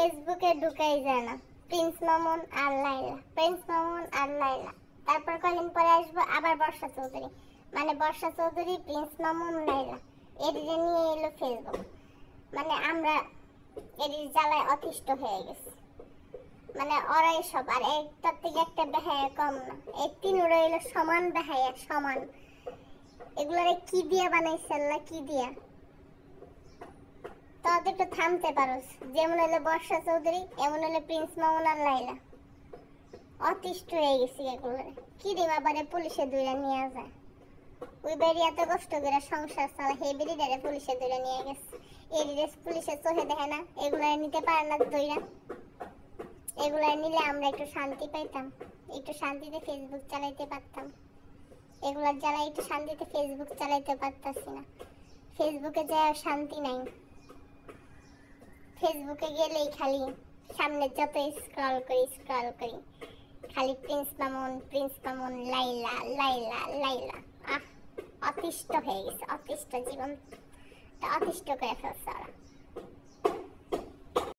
ফেসবুকে ঢুকাই যায় না। প্রিন্স মামুন আর লাইলা, প্রিন্স মামুন আর লাইলা। তারপর কদিন পরে আসবো আবার বর্ষা চৌধুরী, মানে বর্ষা চৌধুরী, প্রিন্স মামুন, লাইলা, এদিকে নিয়ে এলো ফেসবুক। মানে আমরা এদিকে জ্বালায় অতিষ্ঠ হয়ে গেছি। মানে ওরাই সব, আর একটার থেকে একটা বেহায়া কম না। এই তিন রইল সমান বেহায়া, সমান। এগুলারে কি দিয়া বানাইছে আল্লাহ, কি দিয়া? তাহলে একটু থামতে পারোস। যেমন হলো বর্ষা চৌধুরী, এমন হলো প্রিন্স মামুন আর লাইলা। অতিষ্ঠ হয়ে গেছি এগুলারে। কি দিবা বারে পুলিশে দূরে নিয়ে যায়। ওই বাড়ি এত কষ্ট করে সংসার চালা, হে বেরিদারে পুলিশে দূরে নিয়ে গেছে। এই ড্রেস পুলিশে চোখে দেখে না, এগুলারে নিতে পারে না দইরা। এগুলার নিলে আমরা একটু শান্তি পাইতাম, একটু শান্তিতে ফেসবুক চালাইতে পারতাম। এগুলার জ্বালা একটু শান্তিতে ফেসবুক চালাইতে পারতাছি না। ফেসবুকে যায় শান্তি নাই। ফেসবুকে গেলেই খালি সামনে যত স্ক্রল করি খালি প্রিন্স মামুন, লাইলা লাইলা লাইলা। অতিষ্ঠ হয়ে গেছে, অতিষ্ঠ জীবন অতিষ্ঠ করে ফেলছে ওরা।